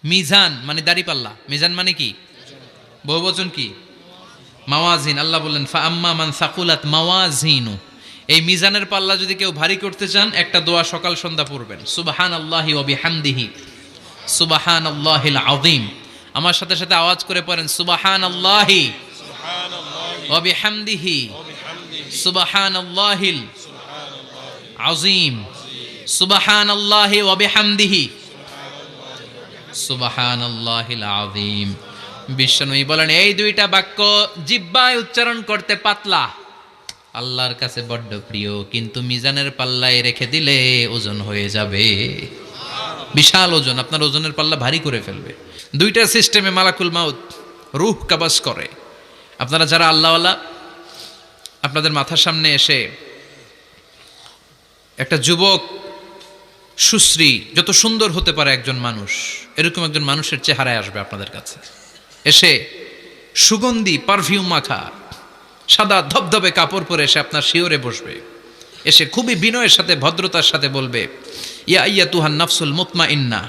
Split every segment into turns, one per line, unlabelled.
মিজান মানে দাড়িপাল্লা, মিজান মানে কি? বহুবচন কি? মাওয়াজিন। আল্লাহ বললেন ফা আম্মা মান সাকুলাত মাওয়াজিনু, এই মিজানের পাল্লা যদি কেউ ভারী করতে চান একটা দোয়া সকাল সন্ধ্যা পড়বেন, সুবহানাল্লাহি ওয়া বিহামদিহি সুবহানাল্লাহিল আযীম। আমার সাথে সাথে আওয়াজ করে পড়েন সুবহানাল্লাহি ওয়া বিহামদিহি সুবহানাল্লাহিল আযীম, সুবহানাল্লাহি ওয়া বিহামদিহি সুবহানাল্লাহিল আযীম। বিশ্বনবী বলেন এই দুইটা বাক্য জিহ্বায় উচ্চারণ করতে পাতলা, আল্লাহর কাছে বড্ড প্রিয়, কিন্তু মিজানের পাল্লায় রেখে দিলে ওজন হয়ে যাবে, বিশাল ওজন, আপনার ওজনের পাল্লা ভারী করে ফেলবে। দুইটা সিস্টেমে মালাকুল মাউত রূহ কাবাজ করে। আপনারা যারা আল্লাহওয়ালা, আপনাদের মাথার সামনে এসে একটা যুবক সুশ্রী, যত সুন্দর হতে পারে একজন মানুষ, এরকম একজন মানুষের চেহারায় আসবে আপনাদের কাছে, এসে সুগন্ধি পারফিউম মাখা সাদা ধবধবে কাপড় পরে এসে আপনার শিওরে বসবে, এসে খুবই বিনয়ের সাথে ভদ্রতার সাথে বলবে ইয়া আইয়াতুহান নাফসুল মুতমাইন্না,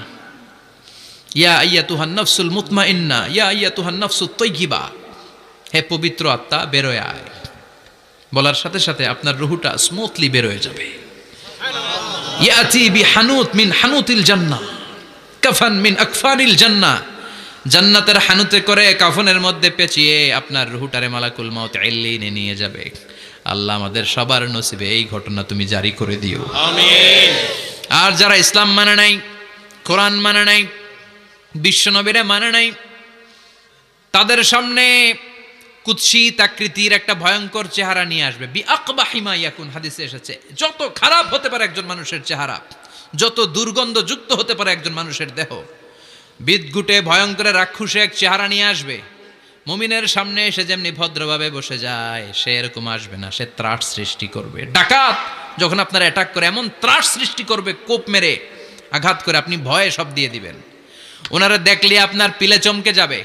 ইয়া আইয়াতুহান নাফসুল মুতমাইন্না, ইয়া আইয়াতুহান নাফসুত তাইয়্যিবা, হে পবিত্র আত্মা বেরোয় আয়। বলার সাথে সাথে আপনার রুহুটা স্মুথলি বেরোয় যাবে। ইয়াতি বিহানুত মিন হানুতিল জান্নাহ, কাফান মিন আকফানিল জান্নাহ, জান্নাতের হানুতে করে কাফনের মধ্যে পেঁচিয়ে আপনার রুহুটারে মালাকুল মাউত ইল্লিনে নিয়ে যাবে। আল্লাহ আমাদের সবার নসিবে এই ঘটনা তুমি জারি করে দিও, আমিন। আর যারা ইসলাম মানে নাই, কোরআন মানে নাই, বিশ্বনবীরে মানে নাই, তাদের সামনে কুৎসিত আকৃতির একটা ভয়ঙ্কর চেহারা নিয়ে আসবে। বিআকবাহি মা ইয়াকুন, হাদিসে এসেছে যত খারাপ হতে পারে একজন মানুষের চেহারা, যত দুর্গন্ধযুক্ত হতে পারে একজন মানুষের দেহ, বিদঘুটে ভয়ঙ্কর রাক্ষসে এক চেহারা নিয়ে আসবে। মুমিনের সামনে এসে যেমনি ভদ্রভাবে বসে যায়, সে এরকম আসবে না, সে ত্রাস সৃষ্টি করবে। ডাকাত যখন আপনার অ্যাটাক করে এমন ত্রাস সৃষ্টি করবে, কোপ মেরে আঘাত করে আপনি ভয়ে সব দিয়ে দিবেন। ওনারা দেখলে আপনার পিলে চমকে যাবে।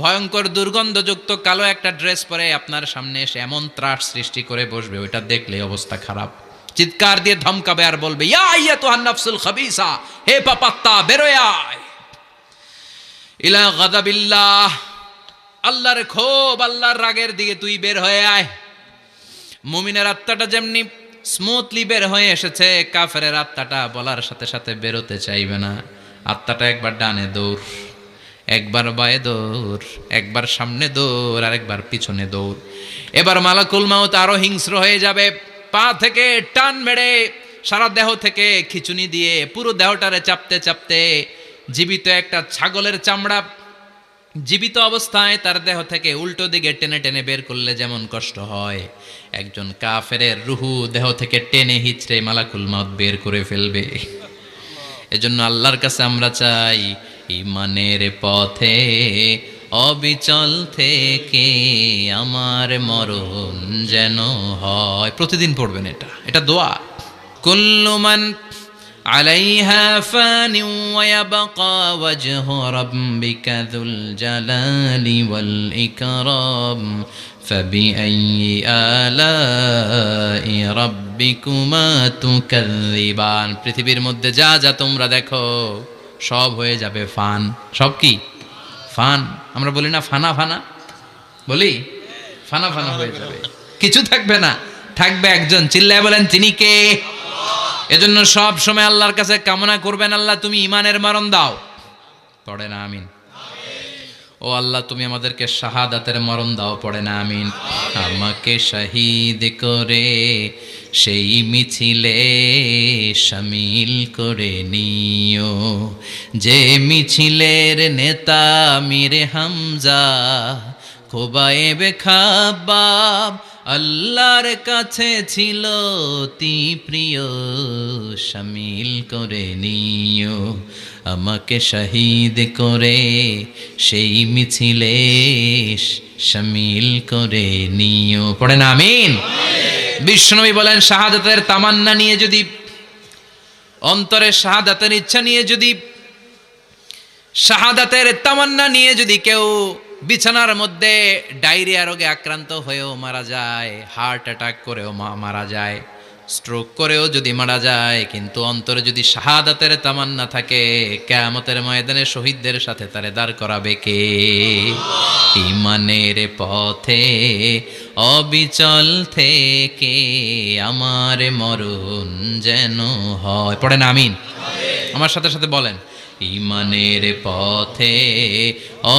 ভয়ঙ্কর দুর্গন্ধযুক্ত কালো একটা ড্রেস পরে আপনার সামনে এসে এমন ত্রাস সৃষ্টি করে বসবে, ওইটা দেখলে অবস্থা খারাপ। চিৎকার দিয়ে ধমকাবে আর বলবে ইয়া আইয়াতুহান নাফসুল খাবিসা, হে পাপাত্তা বেরোয় আয় ইলা গাদাবিল্লাহ, আল্লাহর ক্ষোভ, আল্লাহর রাগের দিকে তুই বের হয়ে আয়। মুমিনের আত্মাটা যেমনি স্মুথলি বের হয়ে এসেছে, কাফেরের আত্মাটা বলার সাথে সাথে বেরোতে চাইবে না। আত্মাটা একবার ডানে দৌড়, একবার বায়ে দৌড়, একবার সামনে দৌড়, আর একবার পিছনে দৌড়। এবার মালাকুল মাউত আরো হিংস্র হয়ে যাবে, পা থেকে টান মেরে সারা দেহ থেকে খিচুনি দিয়ে পুরো দেহটারে চাপতে চাপতে জীবিত একটা ছাগলের চামড়া জীবিত অবস্থায় তার দেহ থেকে উল্টো দিকে টেনে টেনে বের করলে যেমন কষ্ট হয়, একজন কাফেরের রুহু দেহ থেকে টেনে হিচড়ে মালাকুল মাউত বের করে ফেলবে। এজন্য আল্লাহর কাছে আমরা চাই ঈমানের পথে অবিচল থেকে আমার মরণ যেন হয়। প্রতিদিন পড়বেন এটা, এটা দোয়া। কুল্লু মান আলাইহা ফানি ওয়া ইয়াবকা ওয়াজহু রাব্বিকা যুল জালালি ওয়াল ইকরাম ফাবিআইয়ি আলাই রাব্বিকুমা তুকাযযিবান। পৃথিবীর মধ্যে যা যা তোমরা দেখো সব হয়ে যাবে ফান। সব কি ফান? আমরা বলি না ফানা ফানা, বলি ফানা ফানা হয়ে যাবে, কিছু থাকবে না, থাকবে একজন। চিল্লায় বলেন তিনি কে? এজন্য সব সময় আল্লাহর কাছে কামনা করবেন, আল্লাহ তুমি ঈমানের মরণ দাও। পড়ে না আমিন? ও আল্লাহ তুমি আমাদেরকে শাহাদাতের মরণ দাও। পড়ে না আমিন? আমাকে শহীদ করে সেই মিছিলে শামিল করে নিও, যে মিছিলের নেতা মীর হামজা খোবায়েবে খাব্বাব আল্লাহর কাছে ছিল অতি প্রিয়, শামিল করে নিও আমাকে শহীদ করে সেই মিছিলে শামিল করে নিও। পড়ে না আমিন? বিশ্বনবী বলেন শাহাদাতের তামান্না নিয়ে যদি, অন্তরে শাহাদাতের ইচ্ছা নিয়ে যদি, শাহাদাতের তামান্না নিয়ে যদি কেউ বিছানার মধ্যে ডায়রিয়া রোগে আক্রান্ত হয়েও মারা যায়, হার্ট অ্যাটাক করেও মারা যায়, স্ট্রোক করেও যদি মারা যায়, কিন্তু অন্তরে যদি শাহাদাতের তামান্না থাকে, কিয়ামতের ময়দানে শহীদদের সাথে তারে দাঁড় করাবে কে? ঈমানের পথে অবিচল থেকে আমার মরণ যেন হয়। পড়েন আমিন। আমার সাথে সাথে বলেন, ঈমানের পথে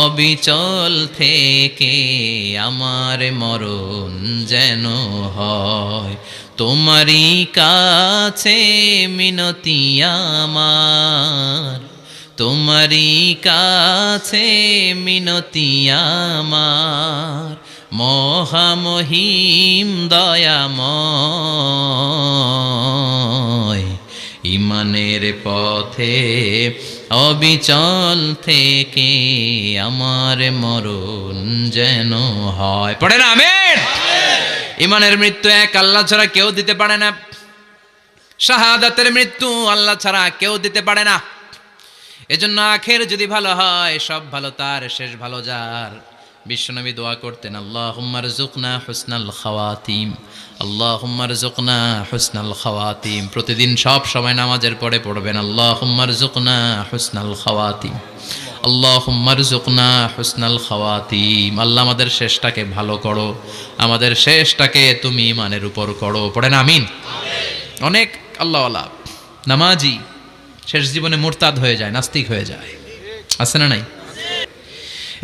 অবিচল থেকে আমার মরণ যেন হয়। তোমারই কাছে মিনতি আমার, তোমারই কাছে মিনতি আমার, মহামহিম দয়াময়। ঈমানের পথে অবিচল থেকে আমার মরণ যেন হয়। পড়েন আমিন। ঈমানের মৃত্যু এক, আল্লাহ ছাড়া কেউ দিতে পারে না। শাহাদাতের মৃত্যু আল্লাহ ছাড়া কেউ দিতে পারে না। এজন্য আখের যদি ভালো হয়, সব ভালো তার, শেষ ভালো যার। বিশ্বনবী দোয়া করতেন, আল্লাহুম্মা রযুকনা হুসনাল খাওয়াতিম, আল্লাহুম্মা রযুকনা হুসনাল খাওয়াতিম। প্রতিদিন সব সময় নামাজের পরে পড়বেন, আল্লাহুম্মা রযুকনা হুসনাল খাওয়াতিম, আল্লাহুম্মা রযুকনা হুসনাল খাওয়াতিম। আল্লাহ আমাদের শেষটাকে ভালো করো, আমাদের শেষটাকে তুমি ঈমানের উপর করো। পড়েন আমিন। অনেক আল্লাহওয়ালা নামাজি শেষ জীবনে মুরতাদ হয়ে যায়, নাস্তিক হয়ে যায়, আছে না নাই?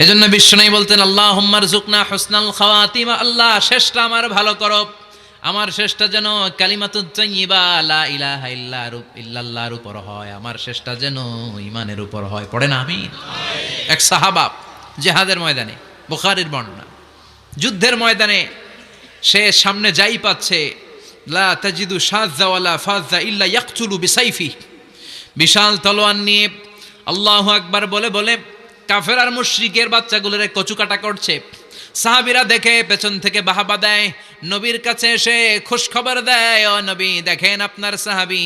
এজন্য বিশ্বনবী বলতেন, আল্লাহুম্মা রযুকনা হুসনাল খাওয়াতিম, আল্লাহ শেষটা আমার ভালো করো, আমার শেষটা যেন কালিমাতুত তাইয়্যিবা লা ইলাহা ইল্লাল্লাহর উপর হয়, আমার শেষটা যেন ঈমানের উপর হয়। পড়েন আমিন। এক সাহাবা জিহাদের ময়দানে, বুখারীর বর্ণনা, যুদ্ধের ময়দানে সে সামনে যাই পাচ্ছে, লা তাজিদু শাযযা ওয়ালা ফাযযা ইল্লা ইয়াকতুলু বিসাইফি, বিশাল তলোয়ার নিয়ে আল্লাহু আকবার বলে বলে কাফের আর মুশরিকের বাচ্চাগুলোরে কচুকাটা করছে। সাহাবীরা দেখে পেছন থেকে বাহাবা দেয়, নবীর কাছে এসে খুশ খবর দেয়, ও নবী দেখেন আপনার সাহাবী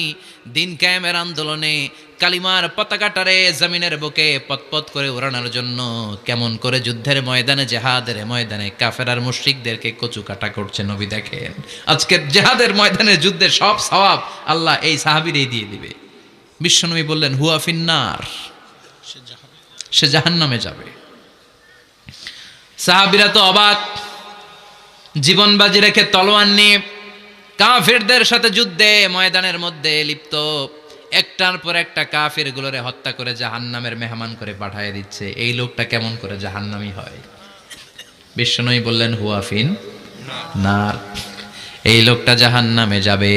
দিন কায়েমের আন্দোলনে কালিমার পতাকাটারে জমিনের বুকে পতপত করে উড়ানোর জন্য কেমন করে যুদ্ধের ময়দানে, জিহাদের ময়দানে কাফের আর মুশরিকদেরকে কচুকাটা করছে। নবী দেখেন, আজকের জিহাদের ময়দানে যুদ্ধের সব সওয়াব আল্লাহ এই সাহাবীরই দিয়ে দিবে। বিশ্বনবী বললেন, হুয়া ফিন্নার, সে জাহান্নামে যাবে। সাহাবীরা তো অবাক, জীবন বাজি রেখে তলোয়ার নিয়ে কাফেরদের সাথে যুদ্ধে ময়দানের মধ্যে লিপ্ত, একটার পর একটা কাফের গুলোরে হত্যা করে জাহান্নামের মেহমান করে পাঠিয়ে দিচ্ছে। এই লোকটা কেমন করে জাহান্নামী হয়? বিশ্বনবী বললেন, হুয়া ফিন নার, এই লোকটা জাহান্নামে যাবে,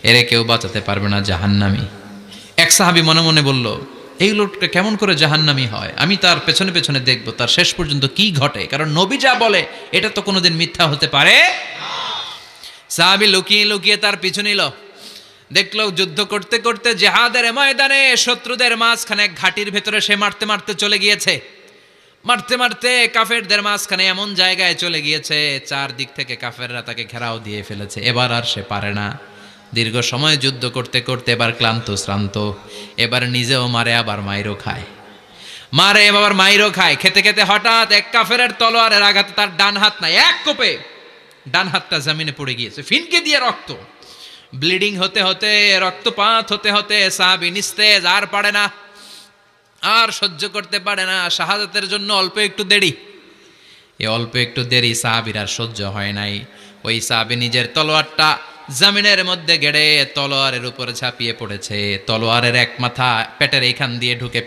এরে কেউ বাঁচাতে পারবে না, জাহান্নামী। এক সাহাবী মনে মনে বলল, এই লোকটা কেমন করে জাহান্নামী হয়, আমি তার পেছনে পেছনে দেখব তার শেষ পর্যন্ত কি ঘটে, কারণ নবী যা বলে এটা তো কোনোদিন মিথ্যা হতে পারে না। সাহাবী লুকিয়ে লুকিয়ে তার পিছু নিল, দেখলো যুদ্ধ করতে করতে জিহাদের ময়দানে শত্রুদের মাঝখানে ঘাটির ভেতরে সে মারতে মারতে চলে গিয়েছে, মারতে মারতে কাফেরদের মাঝখানে এমন জায়গায় চলে গিয়েছে চারদিক থেকে কাফেররা তাকে ঘেরাও দিয়ে ফেলেছে। এবার আর সে পারে না, দীর্ঘ সময় যুদ্ধ করতে করতে এবার ক্লান্ত শ্রান্ত, এবার নিজেও মারে আবার মাইরও খায়, মারে আবার মাইরও খায়। খেতে খেতে হঠাৎ এক কাফেরের তলোয়ারের আঘাতে তার ডান হাত নাই, এক কোপে ডান হাতটা জমিনে পড়ে গিয়েছে, ফিনকে দিয়ে রক্ত, ব্লিডিং হতে হতে, রক্তপাত হতে হতে সাহাবী নিস্তেজ, আর পারে না, আর সহ্য করতে পারে না। শাহাদাতের জন্য অল্প একটু দেরি, এই অল্প একটু দেরি সাহাবীর আর সহ্য হয় নাই। ওই সাহাবী নিজের তলোয়ারটা জমিনের মধ্যে গেড়ে তলোয়ারের উপর ঝাঁপিয়ে পড়েছে, তলোয়ারের এক মাথা পেটের এইখান দিয়ে ঢুকে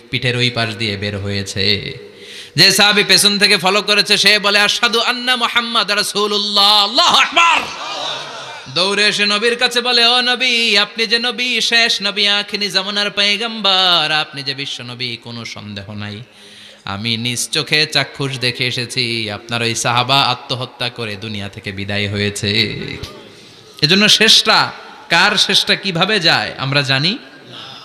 পিঠের ওই পাশ দিয়ে বের হয়েছে। যে সাহাবী পেছন থেকে ফলো করেছে সে বলে, আশহাদু আন্না মুহাম্মাদ রাসূলুল্লাহ, আল্লাহু আকবার। দৌড়ে এসে নবীর কাছে বলে, ও নবী, আপনি যে নবী, শেষ নবী, আখিরি জামানার পয়গম্বর, আপনি যে বিশ্ব নবী, কোনো সন্দেহ নাই, আমি নিজ চোখে চাক্ষুষ দেখে এসেছি আপনার ওই সাহাবা আত্মহত্যা করে দুনিয়া থেকে বিদায় হয়েছে। এজন্য শেষটা কার, শেষটা কিভাবে যায় আমরা জানি।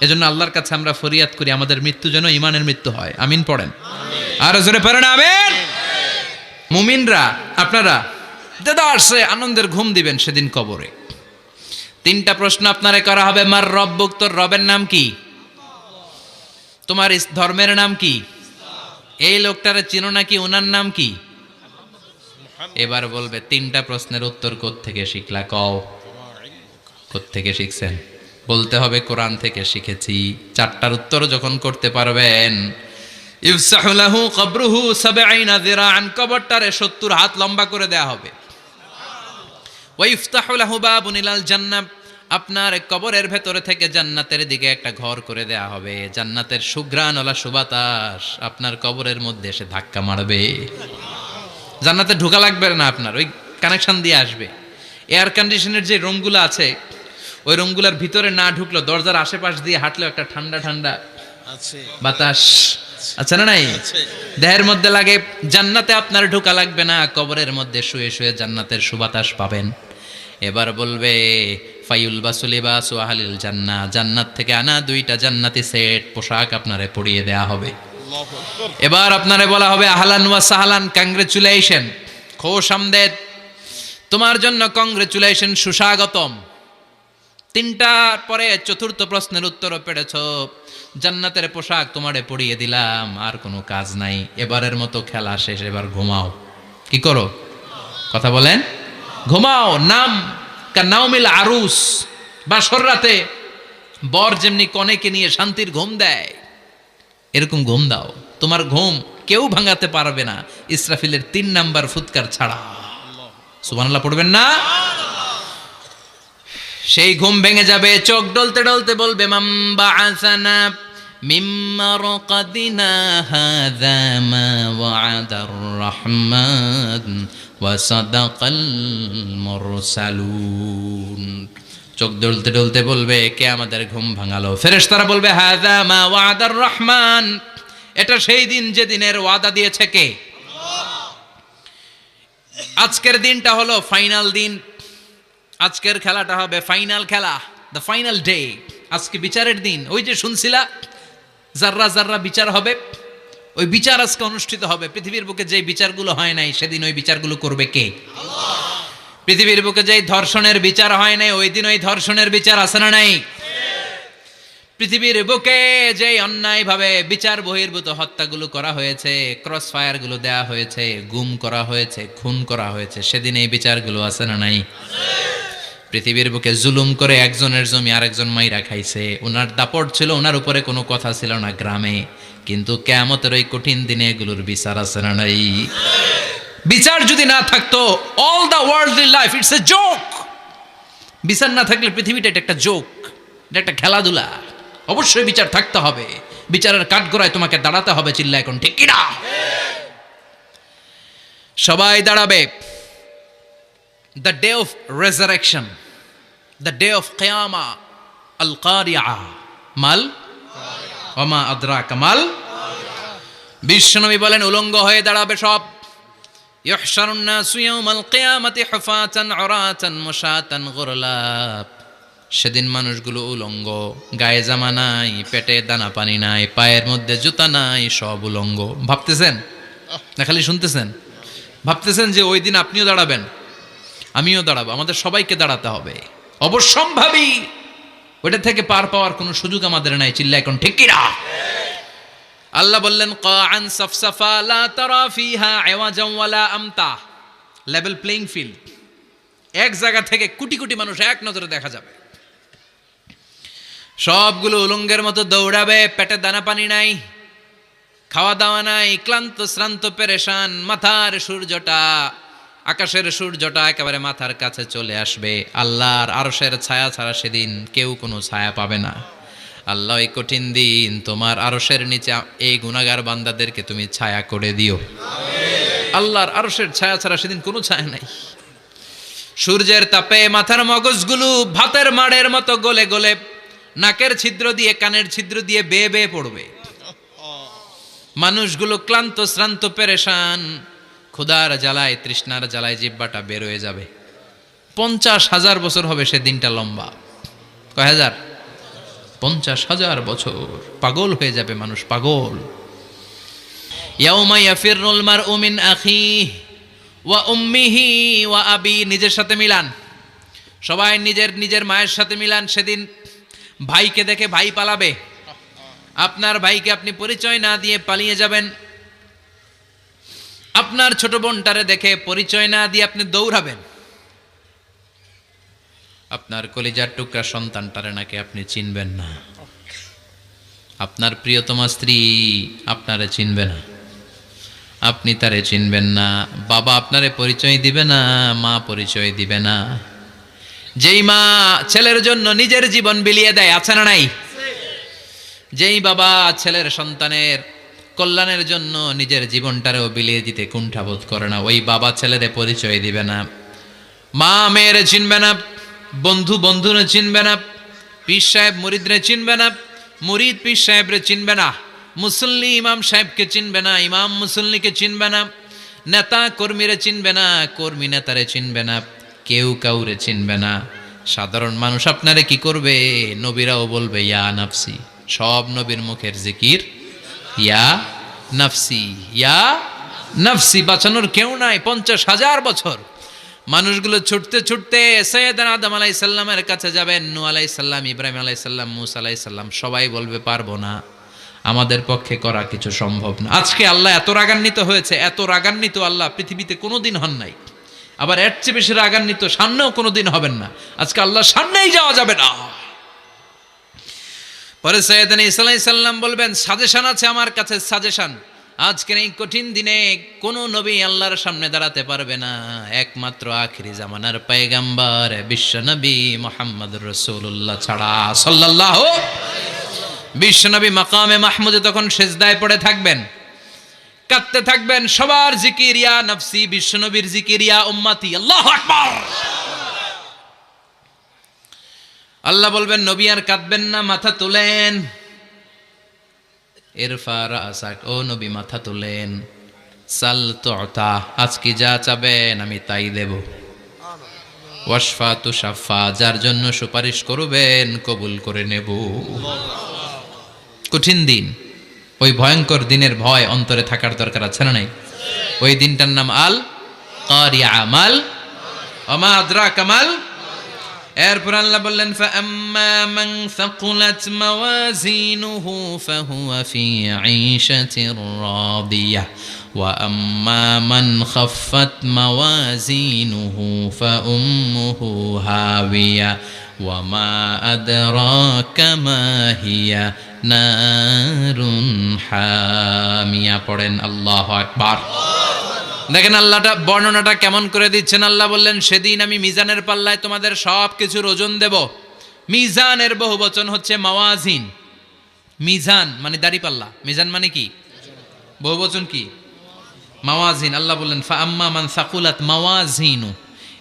এজন্য আল্লাহর কাছে আমরা ফরিয়াদ করি আমাদের মৃত্যু যেন ঈমানের মৃত্যু হয়। আমিন পড়েন, আর জোরে পড়েন আমিন। মুমিনরা আপনারা দেদারসে আনন্দের ঘুম দিবেন সেদিন কবরে। তিনটা প্রশ্ন আপনারে করা হবে, মার রব্বুক, তোর রবের নাম কি, তোমার ধর্মের নাম কি, এই লোকটারে চিনো নাকি, ওনার নাম কি। এবার বলবে তিনটা প্রশ্নের উত্তর কোত্থেকে শিখলা কও। কোত্থেকে শিখছেন? বলতে হবে কোরআন থেকে শিখেছি। চারটার উত্তর যখন করতে পারবেন, ইফসাহু লাহু কবরুহু ৭০ যিরাআন, কবরটারে ৭০ হাত লম্বা করে দেয়া হবে। ওয়া ইফতাহু লাহু বাবুন ইলাল জান্নাহ, আপনার কবরের ভেতরে থেকে জান্নাতের দিকে একটা ঘর করে দেয়া হবে। জান্নাতের সুঘ্রাণওয়ালা সুবাতাস আপনার কবরের মধ্যে এসে ধাক্কা মারবে। জান্নাতে ঢোকা লাগবে না, আপনার ওই কানেকশন দিয়ে আসবে। এয়ার কন্ডিশনের যে রুমগুলো আছে, ওই রুমগুলোর ভিতরে না ঢুকলো, দরজার আশেপাশ দিয়ে হাঁটলেও একটা ঠান্ডা ঠান্ডা বাতাস আছে না নাই? দেহের মধ্যে লাগে। জান্নাতে আপনার ঢোকা লাগবে না, কবরের মধ্যে শুয়ে শুয়ে জান্নাতের সুবাতাস পাবেন। এবার বলবে ফাইউল বাসুলিবাসু আহলিল জান্নাহ, জান্নাত থেকে আনা 2টা জান্নাতি সেট পোশাক আপনারে পরিয়ে দেয়া হবে। এবার আপনারে বলা হবে আহলান ওয়া সাহলান, কংগ্রেচুলেশন, খোশ আমদেদ, তোমার জন্য কংগ্রেচুলেশন, সুস্বাগতম। 3টার পরে 4র্থ প্রশ্নের উত্তরও পেরেছ, জান্নাতের পোশাক তোমারে পরিয়ে দিলাম, আর কোনো কাজ নাই, এবারের মতো খেলা শেষ, এবার ঘুমাও। কি করো? কথা বলেন। ঘুমাও। নাম কানাউমিল আরুস, বাসর রাতে বর যেমনি কনেকে নিয়ে শান্তির ঘুম দেয়, এরকম ঘুম দাও। তোমার ঘুম কেউ ভাঙাতে পারবে না, ইসরাফিলের 3 নাম্বার ফুৎকার ছাড়া। সুবহানাল্লাহ পড়বেন না? সেই ঘুম ভেঙে যাবে, চোখ ডলতে ডলতে বলবে মান বাআসানা মিম মারকাদিনা হাযা মা ওয়া'দার রহমান ওয়া সাদাকাল মুরসালুন। চোখ ডলতে ডলতে বলবে কে আমাদের ঘুম ভাঙালো? ফেরেশতারা বলবে হাযা মা ওয়া'দার রহমান, এটা সেই দিন যে দিনের ওয়াদা দিয়েছে কে? আজকের দিনটা হলো ফাইনাল দিন, আজকের খেলাটা হবে ফাইনাল খেলা, দ্য ফাইনাল ডে। আজকে বিচারের দিন। ওই যে শুনছিলা জাররা জাররা বিচার হবে, ওই বিচার আজকে অনুষ্ঠিত হবে। পৃথিবীর বুকে যে বিচারগুলো হয় নাই, সেদিন ওই বিচারগুলো করবে কে? পৃথিবীর বুকে যে ধর্ষণের বিচার হয় নাই, ওই দিন ওই ধর্ষণের বিচার আছে না নাই? পৃথিবীর বুকে যে অন্যায়ভাবে বিচার বহির্ভূত হত্যাগুলো করা হয়েছে, ক্রস ফায়ার গুলো দেয়া হয়েছে, গুম করা হয়েছে, খুন করা হয়েছে, সেদিন এই বিচারগুলো আছে না নাই? পৃথিবীর বুকে জুলুম করে একজনের জমি আরেকজন মাইরা খাইছে, ওনার দাপট ছিল, ওনার উপরে কোনো কথা ছিল না গ্রামে, কিন্তু কিয়ামতের ওই কঠিন দিনে এগুলোর বিচার আছে না নাই? বিচার যদি না থাকতো, all the worldly life it's a joke. বিচার না থাকলে পৃথিবীটা এটা একটা জোক, এটা একটা খেলাধুলা। অবশ্যই বিচার থাকতে হবে, বিচারের কাঠগড়ায় তোমাকে দাঁড়াতে হবে। চিল্লা এখন ঠিক কিনা? সবাই দাঁড়াবে। The day of resurrection, the day of কিয়ামা, আল কারিআ মাল ওয়া মা আদরাকা মাল। বিশ্বনবী বলেন উলঙ্গ হয়ে দাঁড়াবে সব। ইহশারুন নাসু ইয়াউমাল কিয়ামাতি হুফাতান উরাতান মুশাতান গুরলা। সেদিন মানুষগুলো উলঙ্গ, গায়ে জামা নাই, পেটে দানা পানি নাই, পায়ের মধ্যে জুতা নাই, সব উলঙ্গ। ভাবতেছেন না খালি শুনতেছেন? ভাবতেছেন যে ওই দিন আপনিও দাঁড়াবেন, আমিও দাঁড়াবো, আমাদের সবাইকে দাঁড়াতে হবে। অবশ্যম্ভাবী, ওইটা থেকে পার পাওয়ার কোনো সুযোগ আমাদের নাই। চিল্লা এখন ঠিক কিনা? আল্লাহ বললেন কাআন সাফসাফা লা তারা ফিহা আওয়াজান ওয়ালা আমতা, লেভেল প্লেইং ফিল্ড। এক জায়গা থেকে কোটি কোটি মানুষ এক নজরে দেখা যাবে। সবগুলো উলঙ্গের মতো দৌড়াবে, পেটে দানা পানি নাই, খাওয়া দাওয়া নাই, ক্লান্ত শ্রান্ত পেরেশান। মাথার সূর্যটা, আকাশের সূর্যটা একেবারে মাথার কাছে চলে আসবে। আল্লাহর আরশের ছায়া ছাড়া সেদিন কেউ কোনো ছায়া পাবে না। আল্লাহ এই কঠিন দিন তোমার আরশের নিচে এই গুনাহগার বান্দাদেরকে তুমি ছায়া করে দিও। আল্লাহর আরশের ছায়া ছাড়া সেদিন কোনো ছায়া নাই। সূর্যের তাপে মাথার মগজগুলো ভাতের মাড়ের মতো গলে গলে নাকের ছিদ্র দিয়ে, কানের ছিদ্র দিয়ে বেয়ে বেয়ে পড়বে। মানুষগুলো ক্লান্ত শ্রান্ত পেরেশান, ক্ষুধার জ্বালায় তৃষ্ণার জ্বালায় জিহ্বাটা বের হয়ে যাবে। 50,000 বছর হবে সে দিনটা লম্বা। কয় হাজার? 50,000 বছর। পাগল হয়ে যাবে মানুষ, পাগল। ইয়াউমা ইয়াফিরুল মারউ মিন আখিহি ওয়া উম্মিহি ওয়া আবি, নিজের সাথে মিলান, সবাই নিজের নিজের মায়ের সাথে মিলান। সেদিন ভাইকে দেখে ভাই পালাবে। আপনার ভাইকে আপনি পরিচয় না দিয়ে পালিয়ে যাবেন। আপনার ছোট বোনটারে দেখে পরিচয় না দিয়ে আপনি দৌড়াবেন। আপনার কলিজার টুকরা সন্তানটারে নাকি আপনি চিনবেন না, আপনার প্রিয়তমা স্ত্রী আপনারে চিনবে না, আপনি তারে চিনবেন না, বাবা আপনারে পরিচয় দিবে না, মা পরিচয় দিবে না। যেই মা ছেলের জন্য নিজের জীবন বিলিয়ে দেয়, আছে না নাই? যেই বাবা ছেলের সন্তানের কল্যাণের জন্য নিজের জীবনটারেও বিলিয়ে দিতে কুণ্ঠাবোধ করে না, ওই বাবা ছেলেরে পরিচয় দিবে না। মা মেয়েরে চিনবে না, বন্ধু বন্ধুরে চিনবে না, পীর সাহেব মুরিদরে চিনবে না, মুরিদ পীর সাহেবরে চিনবে না, মুসল্লি ইমাম সাহেবকে চিনবে না, ইমাম মুসল্লিকে চিনবে না, নেতা কর্মীরে চিনবে না, কর্মী নেতারে চিনবে না, কেউ কাউরে চিনবে না। সাধারণ মানুষ আপনারে কি করবে? নবীরাও বলবে ইয়া নাফসি, সব নবীর মুখের জিকির ইয়া নাফসি, ইয়া নাফসি। বাঁচানোর কেউ নাই। 50,000 বছর মানুষগুলো ছুটতে ছুটতে সৈয়দনা আদম আলাইহিস সালামের কাছে যাবেন, নূহ আলাইহিস সালাম, ইব্রাহিম আলাইহিস সালাম, মূসা আলাইহিস সালাম, সবাই বলবে পারবো না, আমাদের পক্ষে করা কিছু সম্ভব না। আজকে আল্লাহ এত রাগান্বিত হয়েছে, এত রাগান্বিত আল্লাহ পৃথিবীতে কোনোদিন হন নাই, আবার এর চেয়ে বেশি রাগান্বিত সামনেও কোনোদিন হবেন না। আজকে আল্লাহ সামনেই যাওয়া যাবে না। পরে সৈয়দনা ঈসা আলাইহিস সালাম বলবেন সাজেশন আছে আমার কাছে, সাজেশন। আজকের এই কঠিন দিনে কোন নবী আল্লাহর সামনে দাঁড়াতে পারবে না, একমাত্র আখিরি জামানার পয়গম্বর বিশ্ব নবী মুহাম্মদুর রাসূলুল্লাহ ছাড়া সাল্লাল্লাহু। বিশ্ব নবী মাকামে মাহমুদে তখন সিজদায় পড়ে থাকবেন, কাঁদতে থাকবেন, সবার জিকির ইয়া নফসি, বিশ্ব নবীর জিকির ইয়া উম্মতি। আল্লাহু আকবার। আল্লাহ বলবেন নবী আর কাঁদবেন না, মাথা তুলেন। ইরফা রাসাক, ও নবী মাথা তুলেন। সাল তুতা, আজকে যা চাবেন আমি তাই দেব। ওয়াশফা তুশাফা, যার জন্য সুপারিশ করবেন কবুল করে নেব। কঠিন দিন, ওই ভয়ঙ্কর দিনের ভয় অন্তরে থাকার দরকার আছে না নাই? ওই দিনটার নাম আল কারিয়া, মাল ওমা আদরাকা মাল। এরপর আল্লাহ বললেন ফাআম্মা মান সাকুলাত মাওয়াজিনুহু ফাহুয়া ফি ঈশাতির রাদিয়াহ ওয়া আম্মা মান খাফফাত মাওয়াজিনুহু ফাউম্মুহু হাবিয়া ওয়া মা আদরাকা মা হিয়া নারুন হামিয়া। পড়েন আল্লাহু আকবার। দেখেন আল্লাহটা বর্ণনাটা কেমন করে দিচ্ছেন। আল্লাহ বললেন সেদিন আমি মিজানের পাল্লায় তোমাদের সব কিছুর ওজন দেব। মিজানের বহু বচন হচ্ছে মাওয়াজিন। মিজান মানে দাড়ি পাল্লা, মিজান মানে কি? বহু বচন কি? মাওয়াজিন। আল্লাহ বললেন ফাআম্মা মান সাকুলাত মাওয়াজিনু,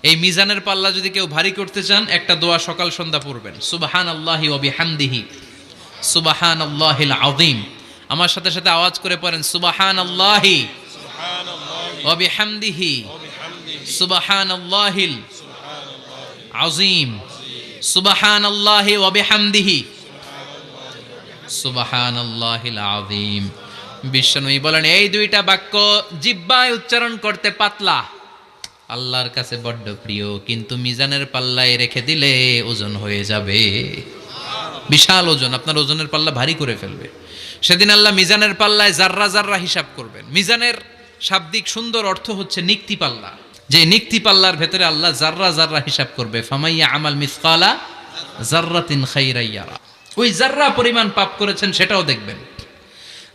এই মিজানের পাল্লা যদি কেউ ভারী করতে চান একটা দোয়া সকাল সন্ধ্যা পড়বেন, সুবহানাল্লাহি ওয়া বিহামদিহি সুবহানাল্লাহিল আযীম। আমার সাথে সাথে আওয়াজ করে পড়েন সুবহানাল্লাহি ওয়া বিহামদিহি সুবহানাল্লাহিল আযীম, সুবহানাল্লাহি ওয়া বিহামদিহি সুবহানাল্লাহিল আযীম। বিশ্বনবী বলেন এই দুইটা বাক্য জিহ্বায় উচ্চারণ করতে পাতলা, আল্লাহর কাছে বড্ড প্রিয়, কিন্তু মিজানের পাল্লায় রেখে দিলে ওজন হয়ে যাবে, বিশাল ওজন, আপনার ওজনের পাল্লা ভারী করে ফেলবে। সেদিন আল্লাহ মিজানের পাল্লায় জাররা জাররা হিসাব করবেন। মিজানের শাব্দিক সুন্দর অর্থ হচ্ছে নিক্তি পাল্লা, যে নিক্তি পাল্লার ভেতরে আল্লাহ জাররা জাররা হিসাব করবে। ফামাইয়া আমাল মিসকালা জাররাতিন খাইরান ইয়ারা, ওই জাররা পরিমাণ পাপ করেছেন সেটাও দেখবেন,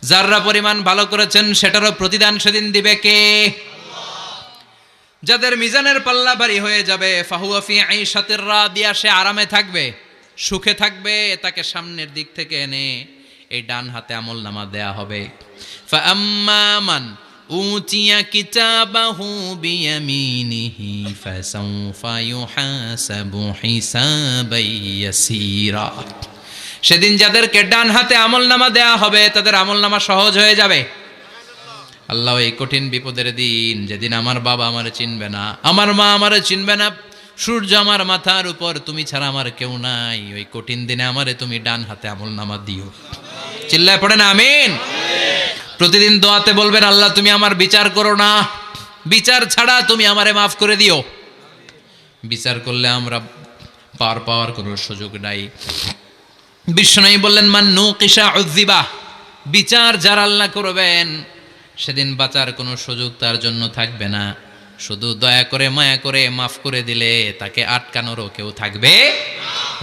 জাররা পরিমাণ ভালো করেছেন সেটারও প্রতিদান সেদিন দিবে কে? যাদের মিজানের পাল্লা ভারী হয়ে যাবে ফাহুয়া ফি ঈশাতির রাদিয়া, সে আরামে থাকবে, সুখে থাকবে, তাকে সামনের দিক থেকে এনে এই ডান হাতে আমলনামা দেয়া হবে। ফাআম্মা মান উতিয়া কিতাবাহু বিয়ামিনিহি ফাসাউফা ইউহাসাবু হিসাবান ইয়াসীরা, সেদিন যাদেরকে ডান হাতে আমলনামা দেয়া হবে তাদের আমলনামা সহজ হয়ে যাবে। আল্লাহ এই কঠিন বিপদের দিন, যেদিন আমার বাবা আমারে চিনবে না, আমার মা আমারে চিনবে না, সূর্য আমার মাথার উপর, তুমি ছাড়া আমার কেউ নাই, ওই কঠিন দিনে আমারে তুমি ডান হাতে আমলনামা দিও। চিল্লায় পড়েন আমিন। প্রতিদিন দোয়াতে বলবেন আল্লাহ তুমি আমার বিচার করো না, বিচার ছাড়া তুমি আমারে মাফ করে দিও। বিচার করলে আমরা পার পাওয়ার কোনো সুযোগ নাই। বিষ্ণু বললেন মান নুকিশা উযিবা, বিচার যারা আল্লাহ করবেন সেদিন বাঁচার কোনো সুযোগ তার জন্য থাকবে না। শুধু দয়া করে মায়া করে মাফ করে দিলে তাকে আটকানোরও কেউ থাকবে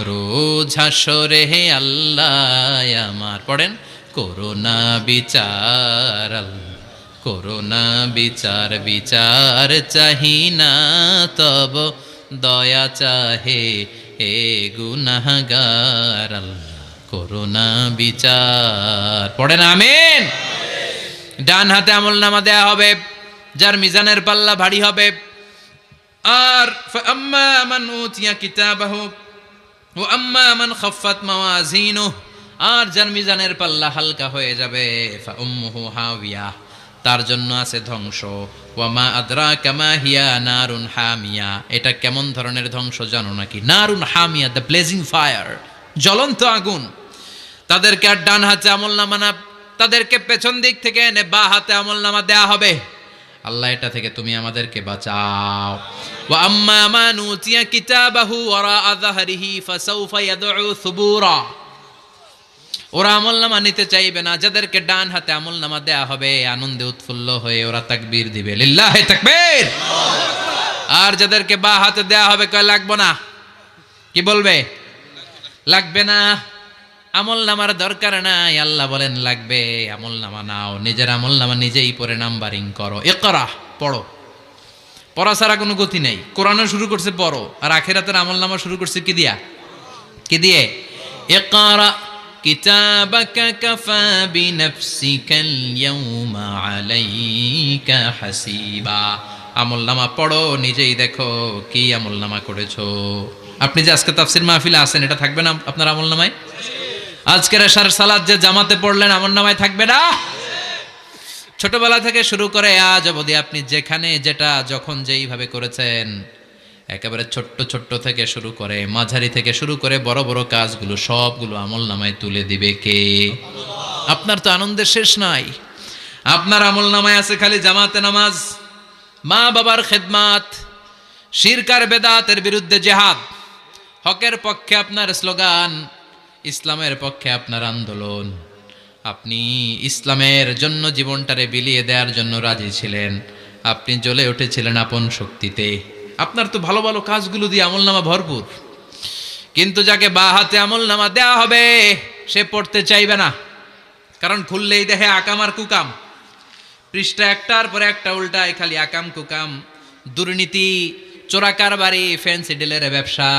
রোজ হাসরে হে আল্লাহ আমার পড়েন করোনা বিচার আল্লাহ করোনা বিচার বিচার চাহি না তব দয়া চাহে হে গুনাহগার আল্লাহ করোনা বিচার পড়েন আমিন। ডান হাতে আমলনামা দেয়া হবে যার মিজানের পাল্লা ভারী হবে। আর ফাআম্মা মান উতিয়া কিতাবাহু ওয়া আম্মা মান খাফফাত মাওয়াজিনুহু আর যার মিজানের পাল্লা হালকা হয়ে যাবে ফাউম্মুহু হাওিয়া তার জন্য আছে ধ্বংস। ওয়া মা আদরাকা মা হিয়া নারুন হামিয়া এটা কেমন ধরনের ধ্বংস জানো নাকি? নারুন হামিয়া দ্য ব্লেজিং ফায়ার জ্বলন্ত আগুন। তাদেরকে আর ডান হাতে আমলনামা না তাদেরকে পেছন দিক থেকে এনে বা হাতে আমলনামা দেয়া হবে। আল্লাহ এটা থেকে তুমি আমাদেরকে বাঁচাও। ওয়া আম্মা মান উতিয়া কিতাবাহু ওয়ারাআ যাহরিহি ফাসাউফা ইয়াদউ সুবুরা ওরা আমলনামা নিতে চাইবে না। যাদেরকে ডান হাতে আমলনামা দেয়া হবে আনন্দে উৎফুল্ল হয়ে ওরা তাকবীর দিবে লিল্লাহি তাকবীর। আর যাদেরকে বা হাতে দেয়া হবে কয় লাগবে না, কি বলবে? লাগবে না, আমলনামার দরকার নাই। আল্লাহ বলেন লাগবে, আমলনামা নাও, নিজের আমলনামা নিজেই পড়ে নাম্বারিং করো। ইকরা পড়ো, পড়া ছাড়া কোনো গতি নেই। কোরআনও শুরু করছে পড়ো, আর আখিরাতের আমলনামা শুরু করছে কি দিয়া? কি দিয়ে? ইকরা কিতাবাকা কাফা বিনাফসিকাল ইয়াউমা আলাইকা হাসিবা। আমলনামা পড়ো, নিজেই দেখো কি আমলনামা করেছো। আপনি যে আজকে তাফসীর মাহফিলে আছেন এটা থাকবে না আপনার আমলনামায়? আজকের এশার সালাত যে জামাতে পড়লেন আমলনামায় থাকবে না? ছোটবেলা থেকে শুরু করে আজ অবধি আপনি যেখানে যেটা যখন যেইভাবে করেছেন, একেবারে ছোট্ট ছোট্ট থেকে শুরু করে মাঝারি থেকে শুরু করে বড় বড় কাজগুলো সবগুলো আমলনামায় তুলে দিবে কে? আপনার তো আনন্দের শেষ নাই। আপনার আমলনামায় আছে খালি জামাতে নামাজ, মা বাবার খেদমাত, শিরক আর বেদাতের বিরুদ্ধে জিহাদ, হকের পক্ষে আপনার স্লোগান, ইসলামের পক্ষে আপনার আন্দোলন। আপনি ইসলামের জন্য জীবনটারে বিলিয়ে দেওয়ার জন্য রাজি ছিলেন। আপনি জ্বলে উঠেছিলেন আপন শক্তিতে। আপনার তো ভালো ভালো কাজগুলো দিয়ে আমলনামা ভরপুর। কিন্তু যাকে বা হাতে আমলনামা দেওয়া হবে সে পড়তে চাইবে না, কারণ খুললেই দেখে আকাম আর কুকাম। পৃষ্ঠা একটার পরে একটা উল্টায় খালি আকাম কুকাম, দুর্নীতি, চোরাকারবারি, ফ্যান্সি ডিলের ব্যবসা,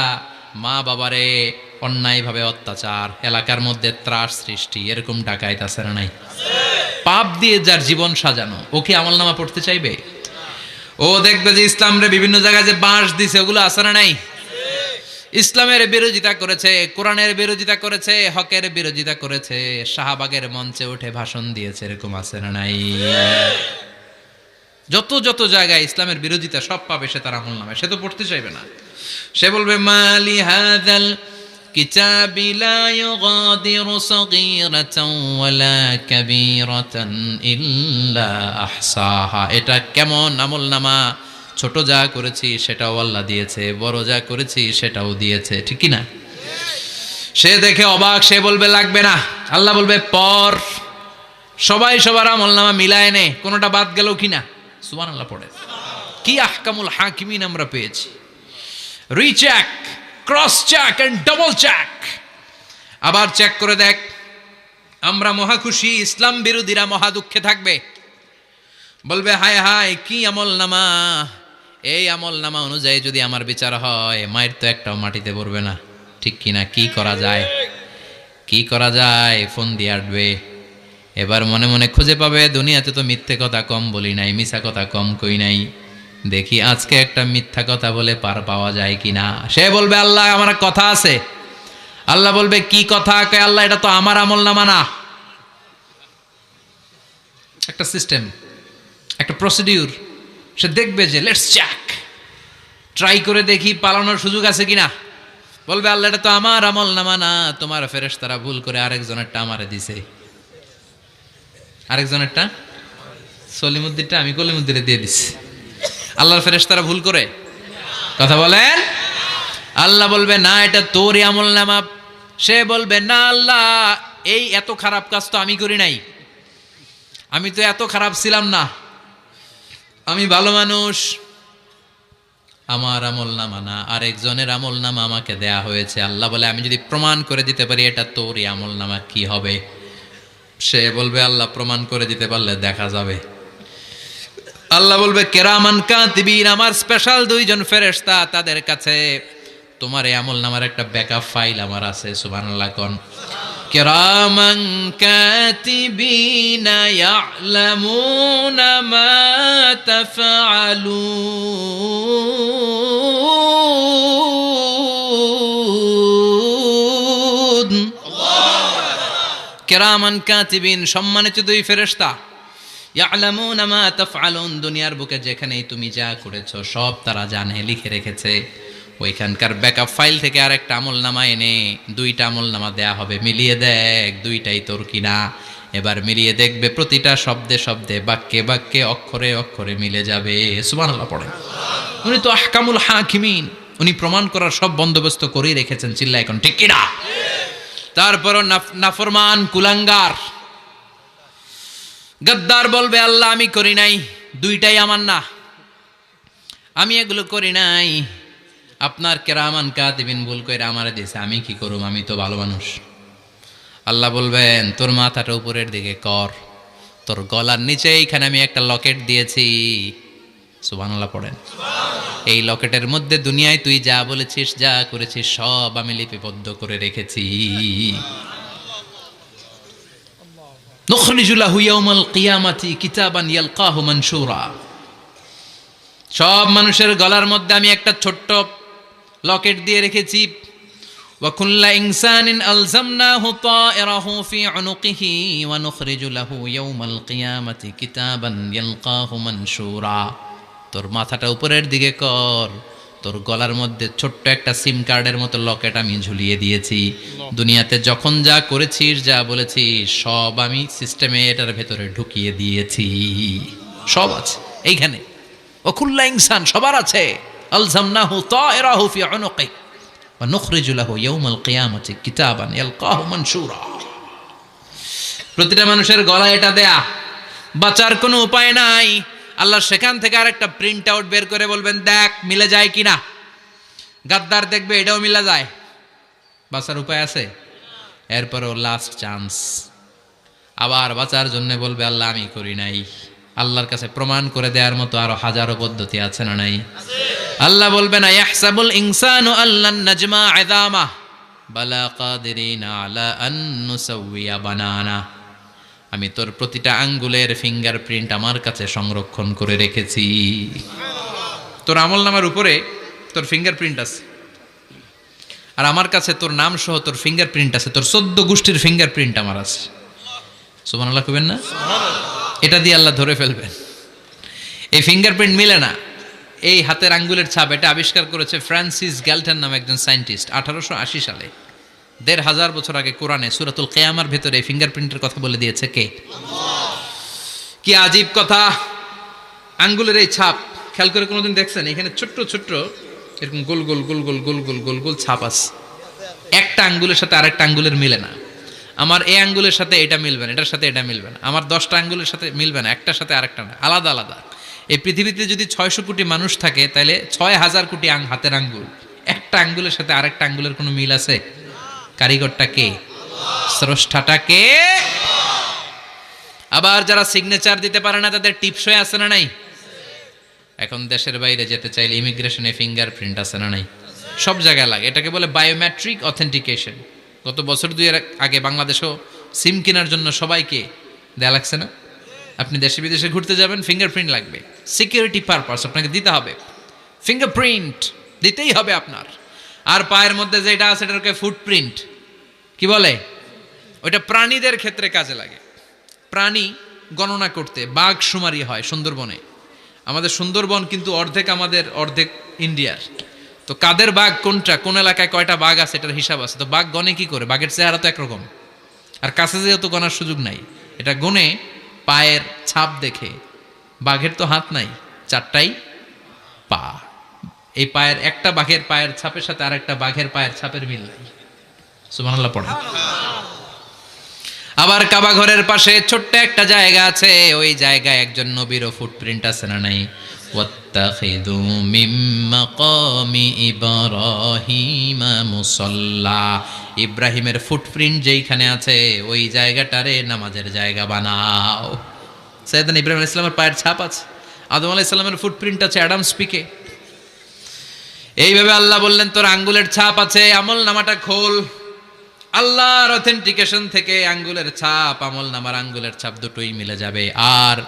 মা বাবারে অন্যায়ভাবে অত্যাচার, এলাকার মধ্যে ত্রাস সৃষ্টি, এরকম ডাকাইত আছে না নাই? পাপ দিয়ে যার জীবন সাজানো, ও কি আমলনামা পড়তে চাইবে? ও দেখবে যে ইসলামরে বিভিন্ন জায়গায় যে বাঁশ দিছে ওগুলো আছে না নাই? ইসলামের বিরোধিতা করেছে, কোরআনের বিরোধিতা করেছে, হকের বিরোধিতা করেছে, শাহবাগের মঞ্চে উঠে ভাষণ দিয়েছে, এরকম আছে না নাই? যত যত জায়গায় ইসলামের বিরোধিতা সব পাবে সে তার আমলনামায়। সে তো পড়তে চাইবে না। সে বলবে মালি হাযাল কিতাবি লা ইউগাদিরু সাগীরাতান ওয়ালা কাবীরাতান ইল্লা আহসাহা। এটা কেমন আমলনামা? ছোট যা করেছি সেটাও আল্লাহ দিয়েছে, বড় যা করেছি সেটাও দিয়েছে, ঠিক কি না? সে দেখে অবাক, সে বলবে লাগবে না। আল্লাহ বলবে পর, সবাই সবার আমলনামা মিলায় নে, কোনোটা বাদ গেল কিনা। সুবহানাল্লাহ পড়ে। কি আহকামুল হাকিমিন আমরা পেয়েছি। Recheck, cross check and double check. আবার চেক করে দেখ। আমরা মহা খুশি, ইসলাম বিরোধীরা মহা দুঃখে থাকবে। বলবে হায় হায় কি আমলনামা, এই আমলনামা অনুযায়ী যদি আমার বিচার হয় মায়ের তো একটাও মাটিতে পড়বে না, ঠিক কিনা? কি করা যায়, কি করা যায়? ফোন দিয়ে আসবে। এবার মনে মনে খুঁজে পাবে দুনিয়াতে তো মিথ্যে কথা কম বলি নাই, মিছা কথা কম কই নাই, দেখি আজকে একটা মিথ্যা কথা বলে পার পাওয়া যায় কিনা। সে বলবে আল্লাহ আমার কথা আছে। আল্লাহ বলবে কি কথা? আল্লাহ এটা তো আমার আমলনামা না। একটা সিস্টেম, একটা প্রসিডিউর। সে দেখবে যে লেটস চেক, ট্রাই করে দেখি পালানোর সুযোগ আছে কিনা। বলবে আল্লাহ এটা তো আমার আমলনামা না, তোমার ফেরেশতারা ভুল করে আরেকজনেরটা আমারে দিছে। আরেকজনেরটা সলিমুদ্দিনটা আমি কলিমুদ্দিনে দিয়ে দিছি। আল্লাহর ফেরেশতারা ভুল করে কথা বলেন? আল্লাহ বলবে না এটা তোরই আমলনামা। সে বলবে না আল্লাহ এই এত খারাপ কাজ তো আমি করি নাই, আমি তো এত খারাপ ছিলাম না, আমি ভালো মানুষ, আমার আমল নামা না, আরেকজনের আমল নামা আমাকে দেয়া হয়েছে। আল্লাহ বলে আমি যদি প্রমাণ করে দিতে পারি এটা তোরই আমল নামা, কি হবে? সে বলবে আল্লাহ প্রমাণ করে দিতে পারলে দেখা যাবে। আল্লাহ বলবে কেরামান কাতিবিন, আমার স্পেশাল দুইজন ফেরেশতা, তাদের কাছে তোমার এই আমল নামার একটা ব্যাকআপ ফাইল আমার আছে। সুবহানাল্লাহ কোন। কেরামান কাতিবিনা ইয়ালামুনা মা তাফআলুন। কেরামান কাতিবিন, সম্মানিত দুই ফেরেশতা, ইয়ালামুনা মা তাফআলুন, দুনিয়ার বুকে যেখানেই তুমি যা করেছো সব তারা জানে, লিখে রেখেছে। ওইখানকার ব্যাকআপ ফাইল থেকে আরেকটা আমল নামা এনে দুইটা আমল নামা দেয়া হবে, মিলিয়ে দেখ দুইটাই তোর কিনা। এবার মিলিয়ে দেখবে প্রতিটা শব্দে শব্দে, বাক্যে বাক্যে, অক্ষরে অক্ষরে মিলে যাবে। সুবহানাল্লাহ পড়েন। উনি তো আহকামুল হাকিমিন, উনি প্রমাণ করার সব বন্দোবস্ত করেই রেখেছেন। চিল্লা এখন ঠিক কিনা? তারপরও নাফরমান কুলাঙ্গার গদ্দার বলবে আল্লাহ আমি করি নাই, দুইটাই আমার না, আমি এগুলো করি নাই। আপনার কেরামান কাতিবিন ভুল কইরা আমারে দিয়েছে, আমি কি করুম, আমি তো ভালো মানুষ। আল্লাহ বলবেন তোর মাথাটা উপরের দিকে কর, তোর গলার নিচে এইখানে আমি একটা লকেট দিয়েছি। সুবহানাল্লাহ পড়েন। এই লকেটের মধ্যে দুনিয়ায় তুই যা বলেছিস যা করেছিস সব আমি লিপিবদ্ধ করে রেখেছি। নুখরিজু লাহু ইয়াউমাল কিয়ামাতি কিতাবান ইয়ালকাহু মানশুরা, সব মানুষের গলার মধ্যে আমি একটা ছোট্ট লকেট দিয়ে রেখেছি। ওয়া কুল্লা ইনসানিন আলজামনাহু তায়রাহু ফি উনুকিহি ওয়া নুখরিজু লাহু ইয়াউমাল কিয়ামাতি কিতাবান ইয়ালকাহু মানশুরা। তোর মাথাটা উপরের দিকে কর, তোর গলার মধ্যে ছোট্ট একটা সিম কার্ডের মতো লকেট আমি ঝুলিয়ে দিয়েছি। দুনিয়াতে যখন যা করেছিস যা বলেছিস সব আমি সিস্টেমে এটার ভেতরে ঢুকিয়ে দিয়েছি, সব আছে এইখানে। ওকুল্লা ইনসান, সবার আছে। আলজামনাহু তায়রাহু ফি উনুকিহি ওয়া নুখরিজু লাহু ইয়াউমাল কিয়ামাতি কিতাবান ইয়ালকাহু মানশুরা। প্রতিটা মানুষের গলায় এটা দেয়া, বাঁচার কোনো উপায় নাই। আল্লাহ সেখান থেকে আরেকটা প্রিন্ট আউট বের করে বলবেন দেখ মিলে যায় কিনা। গাদ্দার দেখবে এটাও মিলা যায়, বাঁচার উপায় আছে। এরপরও লাস্ট চান্স, আবার বাঁচার জন্য বলবে আল্লাহ আমি করি নাই। আল্লাহর কাছে প্রমাণ করে দেওয়ার মতো আরো হাজারো পদ্ধতি আছে না নাই? আল্লাহ বলবেন ইয়াহসাবুল ইনসানু আল্লান নাজমা ইযামা বালা কাদিরিনা আলা আন নুসাউইয়া বানানা। আমি তোর প্রতিটা আঙ্গুলের ফিঙ্গারপ্রিন্ট আমার কাছে সংরক্ষণ করে রেখেছি। তোর আমলনামার উপরে তোর ফিঙ্গারপ্রিন্ট আছে, আর আমার কাছে তোর নাম সহ তোর ফিঙ্গারপ্রিন্ট আছে, তোর 14 গোষ্ঠীর ফিঙ্গারপ্রিন্ট আমার আছে। সুবহানাল্লাহ কইবেন না? এটা দিয়ে আল্লাহ ধরে ফেলবেন। এই ফিঙ্গারপ্রিন্ট মিলে না, এই হাতের আঙ্গুলের ছাপ, এটা আবিষ্কার করেছে ফ্রান্সিস গ্যালটন নামে একজন সায়েন্টিস্ট 1880 সালে। 1500 বছর আগে কোরআনে সূরাতুল কিয়ামার ভেতরে এই ফিঙ্গারপ্রিন্টের কথা বলে দিয়েছে কে? কি আজীব কথা! আঙ্গুলের এই ছাপ খেয়াল করে কোনোদিন দেখছেন? এখানে ছোট্ট ছোট্ট এরকম গোল গোল গোল গোল গোল গোল গোল গোল ছাপ আছে। একটা আঙ্গুলের সাথে আরেকটা আঙ্গুলের মিলে না। আমার এই আঙ্গুলের সাথে এটা মিলবে না, এটার সাথে এটা মিলবে না। আমার 10টা আঙ্গুলের সাথে মিলবে না, একটার সাথে আরেকটা না, আলাদা আলাদা। এই পৃথিবীতে যদি 600 কোটি মানুষ থাকে তাহলে 6000 কোটি হাতের আঙ্গুল, একটা আঙ্গুলের সাথে আরেকটা আঙ্গুলের কোনো মিল আছে? কারিগরটা কে? স্রষ্টাটা কে? আবার যারা সিগনেচার দিতে পারে না তাদের টিপসই আছে না নাই? এখন দেশের বাইরে যেতে চাইলে ইমিগ্রেশনে ফিঙ্গারপ্রিন্ট আছে না নাই? সব জায়গায় লাগে, এটাকে বলে বায়োমেট্রিক অথেন্টিকেশন। গত বছর 2 আগে বাংলাদেশও সিম কেনার জন্য সবাইকে দেয়া লাগছে না? আপনি দেশে বিদেশে ঘুরতে যাবেন, ফিঙ্গারপ্রিন্ট লাগবে, সিকিউরিটি পারপাস আপনাকে দিতে হবে, ফিঙ্গারপ্রিন্ট দিতেই হবে আপনার। আর পায়ের মধ্যে যেটা আছে এটাকে ফুটপ্রিন্ট কি বলে? ওইটা প্রাণীদের ক্ষেত্রে কাজে লাগে। প্রাণী গণনা করতে বাঘ শুমারি হয় সুন্দরবনে। আমাদের সুন্দরবন কিন্তু অর্ধেক আমাদের অর্ধেক ইন্ডিয়ার। তো কাদের বাঘ কোনটা, কোন এলাকায় কয়টা বাঘ আছে এটার হিসাব আছে। তো বাঘ গনে কি করে? বাঘের চেহারা তো একরকম, আর কাছে যেহেতু গনার সুযোগ নাই, এটা গনে পায়ের ছাপ দেখে। বাঘের তো হাত নাই, 4টাই পা। এই পায়ের একটা বাঘের পায়ের ছাপের সাথে আরেকটা বাঘের পায়ের ছাপের মিল নাই। সুবহানাল্লাহ পড়ে। আবার কাবা ঘরের পাশে ছোট্ট একটা জায়গা আছে, ওই জায়গায় একজন নবীরও ফুটপ্রিন্ট আছে না নাই? ওয়াত্তাখিযু মিন মাকামি ইব্রাহিমা মুসাল্লা, ইব্রাহিমের ফুটপ্রিন্ট যেইখানে আছে ওই জায়গাটারে নামাজের জায়গা বানাও। সাইয়েদনা ইব্রাহিম আলাইহিস সালামের পায়ের ছাপ আছে, আদম আলাইহিস সালামের ফুটপ্রিন্ট আছে অ্যাডামস পিকে। এইভাবে আল্লাহ বললেন তোর আঙ্গুলের ছাপ আছে, আমল নামাটা খোল। আল্লাহর অথেন্টিকেশন থেকে আঙ্গুলের ছাপ, আমল নামার আঙ্গুলের ছাপ দুটোই মিলে যাবে, আর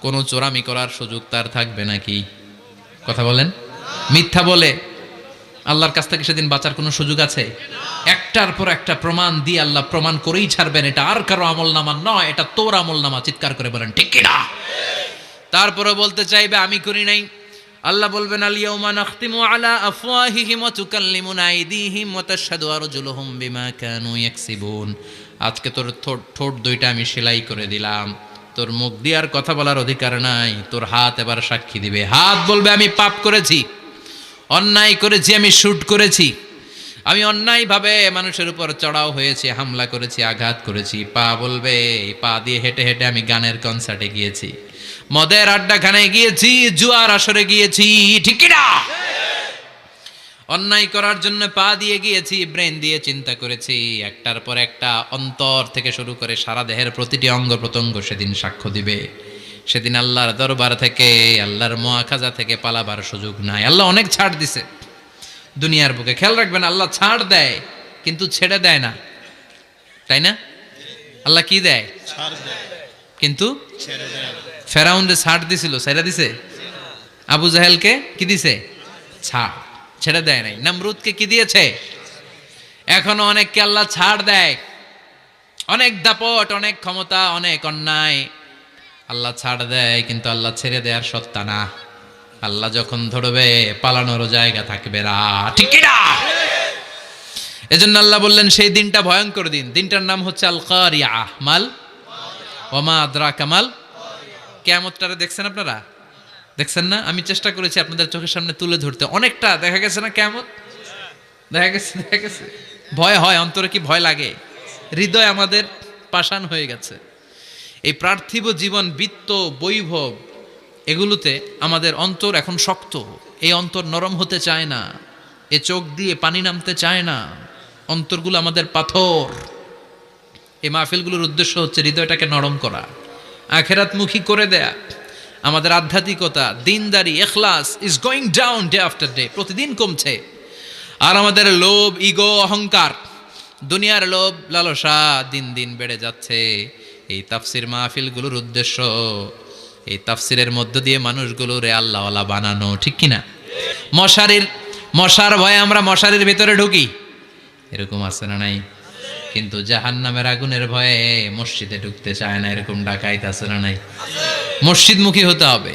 কোনো চোরামি করার সুযোগ তার থাকবে নাকি? কথা বলেন। মিথ্যা বলে আল্লাহর কাছ থেকে সেদিন বাঁচার কোনো সুযোগ আছে? একটার পর একটা প্রমাণ দিয়ে আল্লাহ প্রমাণ করেই ছাড়বেন, এটা আর কারো আমল নামা নয়, এটা তোর আমল নামা। চিৎকার করে বলেন ঠিক কিনা? তারপরে বলতে চাইবে আমি করি নাই। আল্লাহ বলবেন আল ইয়াউমা নাখতিমু আলা আফওয়াহিহিম ওয়া তুকাল্লিমুনা আইদিহিম ওয়া তাশহাদু আরজুলুহুম বিমা কানু ইয়াকসিবুন। আজকে তোর ঠোঁট দুইটা আমি সেলাই করে দিলাম, তোর মুখ দিয়ে আর কথা বলার অধিকার নাই, তোর হাত এবার সাক্ষী দিবে। হাত বলবে আমি পাপ করেছি, অন্যায় করেছি, আমি শুট করেছি, আমি অন্যায়ভাবে মানুষের উপর চড়াও হয়েছি, হামলা করেছি, আঘাত করেছি। পা বলবে এই পা দিয়ে হেঁটে হেঁটে আমি গানের কনসার্টে গিয়েছি, মদের আড্ডাখানায় গিয়েছি, জুয়ার আসরে গিয়েছি, ঠিক কি না? অন্যায় করার জন্য পা দিয়ে গিয়েছি, ব্রেন দিয়ে চিন্তা করেছি। একটার পর একটা অন্তর থেকে শুরু করে সারা দেহের প্রতিটি অঙ্গ প্রত্যঙ্গ সেদিন সাক্ষ্য দিবে। সেদিন আল্লাহর দরবার থেকে, আল্লাহর মুআখাজা থেকে পালাবার সুযোগ নাই। আল্লাহ অনেক ছাড় দিছে দুনিয়ার বুকে। খেয়াল রাখবেন, আল্লাহ ছাড় দেয় কিন্তু ছেড়ে দেয় না, তাই না? আল্লাহ কি দেয়? কিন্তু ফেরাউনরে ছাড় দিছিল, ছেড়ে দিছে। আবু জাহেলকে কি দিছে? ছাড়, ছেড়ে দেয় নাই। নমরুদকে কি দিয়েছে? এখনো অনেককে আল্লাহ ছাড় দেয়। অনেক দাপট, অনেক ক্ষমতা, অনেক অন্যায় আল্লাহ ছাড় দেয়, কিন্তু আল্লাহ ছেড়ে দেওয়ার সত্তা না। আল্লাহ যখন ধরবে পালানোর জায়গা থাকবে না, ঠিক কি না? এজন্য আল্লাহ বললেন সেই দিনটা ভয়ঙ্কর দিন। দিনটার নাম হচ্ছে আল কারিয়া। মাল ওমা আদরাকা মাল। কিয়ামতটারে দেখছেন আপনারা? দেখছেন না? আমি চেষ্টা করেছি আপনাদের চোখের সামনে তুলে ধরতে। অনেকটা দেখা গেছে না কিয়ামত? দেখা গেছে। ভয় হয়, অন্তরে কি ভয় লাগে? হৃদয় আমাদের পাষাণ হয়ে গেছে। এই পার্থিব জীবন, বিত্ত, বৈভব, এগুলোতে আমাদের অন্তর এখন শক্ত। এই অন্তর নরম হতে চায় না, এ চোখ দিয়ে পানি নামতে চায় না, অন্তরগুলো আমাদের পাথর। এই মাহফিলগুলোর উদ্দেশ্য হচ্ছে হৃদয়টাকে নরম করা, আখেরাতমুখী করে দেয়া। আমাদের আধ্যাত্মিকতা, দিনদারি, ইখলাস is going down day after day, প্রতিদিন কমছে। আর আমাদের লোভ, ইগো, অহংকার, দুনিয়ার লোভ, লালসা দিন দিন বেড়ে যাচ্ছে। এই তাফসির মাহফিলগুলোর উদ্দেশ্য এই তাফসিরের মধ্য দিয়ে মানুষগুলোরে আল্লাহওয়ালা বানানো, ঠিক কিনা? মশার ভয়ে আমরা মশারির ভিতরে ঢুকি, এরকম আছে না নাই? কিন্তু জাহান্নামের আগুনের ভয়ে মসজিদে ঢুকতে চায় না, এরকম ডাকাইত আছে না নাই? মসজিদমুখী হতে হবে।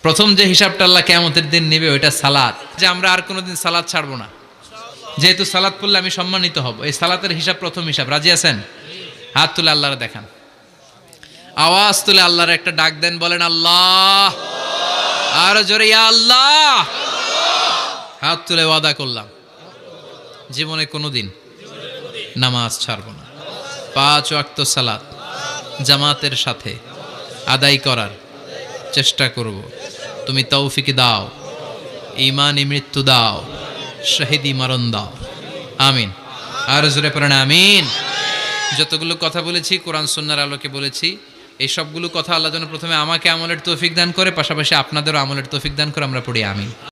প্রথম যে হিসাবটা আল্লাহ কিয়ামতের দিন নেবে ওইটা সালাত, যে আমরা আর কোনোদিন সালাত ছাড়বো না, যেহেতু সালাত পড়লে আমি সম্মানিত হব। এই সালাতের হিসাব প্রথম হিসাব। রাজি আছেন? হাত তুলে আল্লাহরে দেখান, আওয়াজ তুলে আল্লাহর একটা ডাক দেন, বলেন আল্লাহ। আর জোরে ইয়া আল্লাহ। হাত তুলে ওয়াদা করলাম জীবনে কোনোদিন নামাজ ছাড়বো না, 5 ওয়াক্ত সালাত জামাতের সাথে আদায় করার চেষ্টা করব। তুমি তৌফিক দাও, ঈমানি মৃত্যু দাও, শহীদি মরণ দাও, আমিন। আর জোরে পড়েন আমিন। যতগুলো কথা বলেছি কোরআন সুন্নাহর আলোকে বলেছি। এই সবগুলো কথা আল্লাহ যেন প্রথমে আমাকে আমলের তৌফিক দান করে, পাশাপাশি আপনাদেরও আমলের তৌফিক দান করে। আমরা পড়ি আমিন।